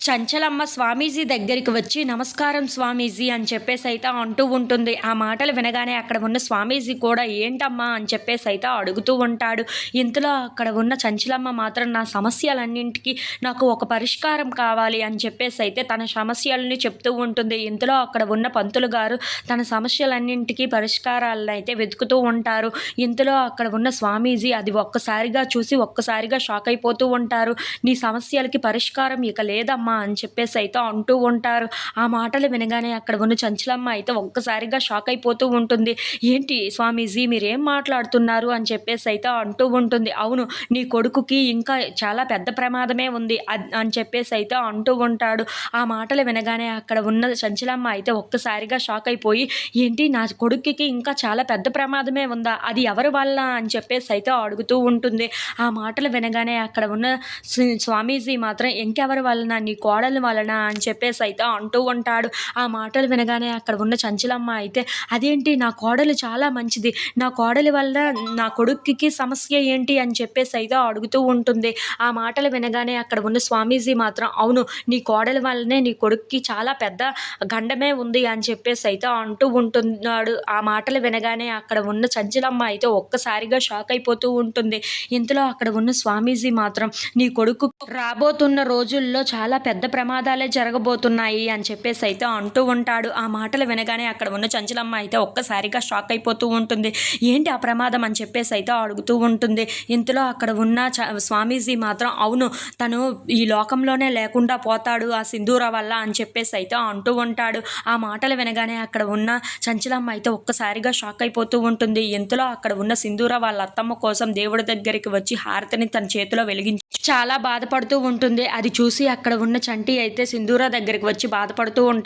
చంచలమ్మ స్వామీజీ దగ్గరికి వచ్చి నమస్కారం స్వామీజీ అని చెప్పేసి అయితే అంటూ ఉంటుంది. ఆ మాటలు వినగానే అక్కడ ఉన్న స్వామీజీ కూడా ఏంటమ్మా అని చెప్పేసి అయితే అడుగుతూ ఉంటాడు. ఇంతలో అక్కడ ఉన్న చంచలమ్మ మాత్రం నా సమస్యలన్నింటికి నాకు ఒక పరిష్కారం కావాలి అని చెప్పేసి అయితే తన సమస్యలని చెప్తూ ఉంటుంది. ఇంతలో అక్కడ ఉన్న పంతులు గారు తన సమస్యలన్నింటికి పరిష్కారాలను అయితే వెతుకుతూ ఉంటారు. ఇంతలో అక్కడ ఉన్న స్వామీజీ అది ఒక్కసారిగా చూసి ఒక్కసారిగా షాక్ అయిపోతూ ఉంటారు. నీ సమస్యలకి పరిష్కారం ఇక లేదమ్మా అని చెప్పేసి అయితే అంటూ ఉంటారు. ఆ మాటలు వినగానే అక్కడ ఉన్న చంచలమ్మ అయితే ఒక్కసారిగా షాక్ అయిపోతూ ఉంటుంది. ఏంటి స్వామీజీ మీరేం మాట్లాడుతున్నారు అని చెప్పేసి అయితే అంటూ ఉంటుంది. అవును, నీ కొడుకుకి ఇంకా చాలా పెద్ద ప్రమాదమే ఉంది అని చెప్పేసి అయితే అంటూ ఉంటాడు. ఆ మాటలు వినగానే అక్కడ ఉన్న చంచలమ్మ అయితే ఒక్కసారిగా షాక్ అయిపోయి, ఏంటి నా కొడుకుకి ఇంకా చాలా పెద్ద ప్రమాదమే ఉందా, అది ఎవరి వల్ల అని చెప్పేసి అయితే అడుగుతూ ఉంటుంది. ఆ మాటలు వినగానే అక్కడ ఉన్న స్వామీజీ మాత్రం ఇంకెవరి వలన, నీ కోడలి వలన అని చెప్పేసి అయితే అంటూ ఉంటాడు. ఆ మాటలు వినగానే అక్కడ ఉన్న చంచలమ్మ అయితే, అదేంటి నా కోడలు చాలా మంచిది, నా కోడలి వల్ల నా కొడుక్కి సమస్య ఏంటి అని చెప్పేసి అయితే అడుగుతూ ఉంటుంది. ఆ మాటలు వినగానే అక్కడ ఉన్న స్వామీజీ మాత్రం, అవును నీ కోడలి వల్లనే నీ కొడుక్కి చాలా పెద్ద గండమే ఉంది అని చెప్పేసి అయితే అంటూ ఉంటున్నాడు. ఆ మాటలు వినగానే అక్కడ ఉన్న చంచలమ్మ అయితే ఒక్కసారిగా షాక్ అయిపోతూ ఉంటుంది. ఇంతలో అక్కడ ఉన్న స్వామీజీ మాత్రం, నీ కొడుకు రాబోతున్న రోజుల్లో చాలా పెద్ద ప్రమాదాలే జరగబోతున్నాయి అని చెప్పేసి అయితే అంటూ ఉంటాడు. ఆ మాటలు వినగానే అక్కడ ఉన్న చంచలమ్మ అయితే ఒక్కసారిగా షాక్ అయిపోతూ ఉంటుంది. ఏంటి ఆ ప్రమాదం అని చెప్పేసి అయితే అడుగుతూ ఉంటుంది. ఇంతలో అక్కడ ఉన్న స్వామీజీ మాత్రం, అవును తను ఈ లోకంలోనే లేకుండా పోతాడు ఆ సింధూర వల్ల అని చెప్పేసి అయితే అంటూ ఉంటాడు. ఆ మాటలు వినగానే అక్కడ ఉన్న చంచలమ్మ అయితే ఒక్కసారిగా షాక్ అయిపోతూ ఉంటుంది. ఇంతలో అక్కడ ఉన్న సింధూర వాళ్ళ అత్తమ్మ కోసం దేవుడి దగ్గరికి వచ్చి హారతిని తన చేతిలో వెలిగించి చాలా బాధపడుతూ ఉంటుంది. అది చూసి అక్కడ ఉన్న చంటి అయితే సింధూర దగ్గరికి వచ్చి బాధపడుతూ